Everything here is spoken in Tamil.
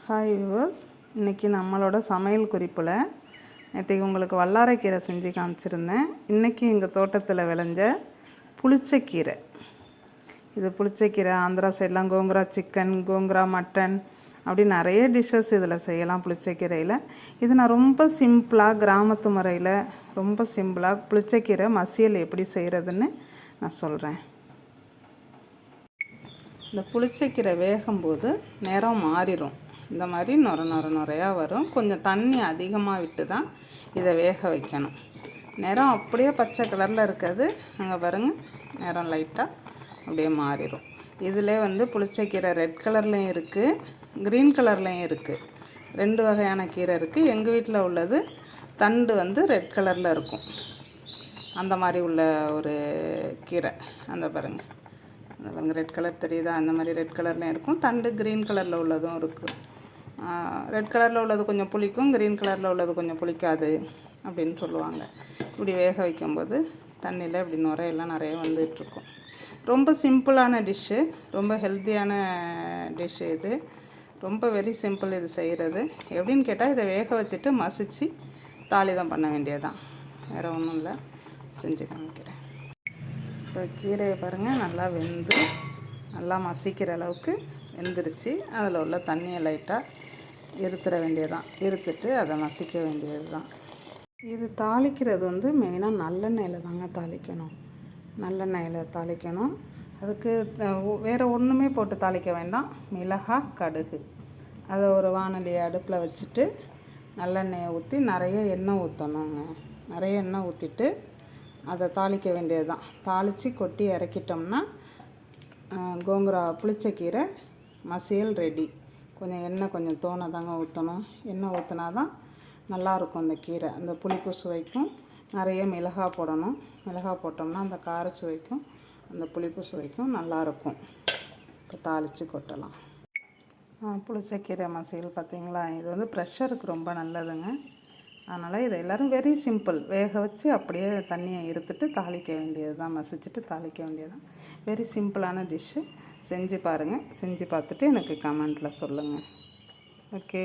ஹாய் வியூவர்ஸ், இன்றைக்கி நம்மளோட சமையல் குறிப்பில் நேற்றைக்கு உங்களுக்கு வல்லாரைக்கீரை செஞ்சு காமிச்சிருந்தேன். இன்றைக்கி எங்கள் தோட்டத்தில் விளைஞ்ச புளிச்சக்கீரை. இது புளிச்சக்கீரை ஆந்திரா சைட்லாம் கோங்குரா சிக்கன், கோங்குரா மட்டன் அப்படி நிறைய டிஷ்ஷஸ் இதில் செய்யலாம். புளிச்சக்கீரையில் இது நான் ரொம்ப சிம்பிளாக கிராமத்து முறையில் ரொம்ப சிம்பிளாக புளிச்சக்கீரை மசியல் எப்படி செய்கிறதுன்னு நான் சொல்கிறேன். இந்த புளிச்சக்கீரை வேகும்போது நிறம் மாறிடும். இந்த மாதிரி நுரையாக வரும். கொஞ்சம் தண்ணி அதிகமாக விட்டு தான் இதை வேக வைக்கணும். நிறம் அப்படியே பச்சை கலரில் இருக்கிறது அங்கே பாருங்கள், நிறம் லைட்டாக அப்படியே மாறிடும். இதில் புளிச்சக்கீரை ரெட் கலர்லேயும் இருக்குது, க்ரீன் கலர்லேயும் இருக்குது. 2 வகையான கீரை இருக்குது. எங்கள் வீட்டில் உள்ளது தண்டு ரெட் கலரில் இருக்கும். அந்த மாதிரி உள்ள ஒரு கீரை அந்த பாருங்கள், ரெட் கலர் தெரியுதா? அந்த மாதிரி ரெட் கலர்லேயும் இருக்கும். தண்டு க்ரீன் கலரில் உள்ளதும் இருக்குது. ரெட் கலரில் உள்ளது கொஞ்சம் புளிக்கும், க்ரீன் கலரில் உள்ளது கொஞ்சம் புளிக்காது அப்படின்னு சொல்லுவாங்க. இப்படி வேக வைக்கும்போது தண்ணியில் இப்படி நுரையெல்லாம் நிறைய வந்துட்டுருக்கும். ரொம்ப சிம்பிளான டிஷ்ஷு, ரொம்ப ஹெல்த்தியான டிஷ்ஷு இது. ரொம்ப வெரி சிம்பிள் இது செய்கிறது. எப்படின்னு கேட்டால் இதை வேக வச்சுட்டு மசித்து தாளிதம் பண்ண வேண்டியதுதான், வேறு ஒன்றும் இல்லை. செஞ்சு காமிக்கிறேன். இப்போ கீரையை பாருங்கள், நல்லா வெந்து நல்லா மசிக்கிற அளவுக்கு வெந்துருச்சு. அதில் உள்ள தண்ணியை லைட்டாக இருத்துற வேண்டியதுதான். இருத்துட்டு அதை மசிக்க வேண்டியது தான். இது தாளிக்கிறது மெயினாக நல்லெண்ணெயில் தாங்க தாளிக்கணும். நல்லெண்ணெயில் தாளிக்கணும். அதுக்கு வேறு ஒன்றுமே போட்டு தாளிக்க வேண்டாம். மிளகாய், கடுகு, அதை ஒரு வாணலியை அடுப்பில் வச்சுட்டு நல்லெண்ணெயை ஊற்றி நிறைய எண்ணெய் ஊற்றணுங்க. நிறைய எண்ணெய் ஊற்றிட்டு அதை தாளிக்க வேண்டியது தான். தாளித்து கொட்டி இறக்கிட்டோம்னா கோங்குரா புளிச்சக்கீரை மசியல் ரெடி. கொஞ்சம் எண்ணெய் கொஞ்சம் தாங்க ஊற்றணும். எண்ணெய் ஊற்றினா தான் நல்லாயிருக்கும் அந்த கீரை. அந்த புளிப்பு சுவைக்கும் நிறைய மிளகாய் போடணும். மிளகாய் போட்டோம்னா அந்த கார சுவைக்கும் அந்த புளிப்பு சுவைக்கும் நல்லாயிருக்கும். இப்போ தாளித்து கொட்டலாம். புளிச்சக்கீரை மசியல் பார்த்திங்களா, இது ப்ரெஷருக்கு ரொம்ப நல்லதுங்க. அதனால் இதை எல்லோரும் வெரி சிம்பிள், வேக வச்சு அப்படியே தண்ணியை இருத்துட்டு தாளிக்க வேண்டியது தான், மசிச்சுட்டு தாளிக்க வேண்டியது தான். வெரி சிம்பிளான டிஷ்ஷு. செஞ்சு பாருங்கள். செஞ்சு பார்த்துட்டு எனக்கு கமெண்ட்டில் சொல்லுங்கள். ஓகே.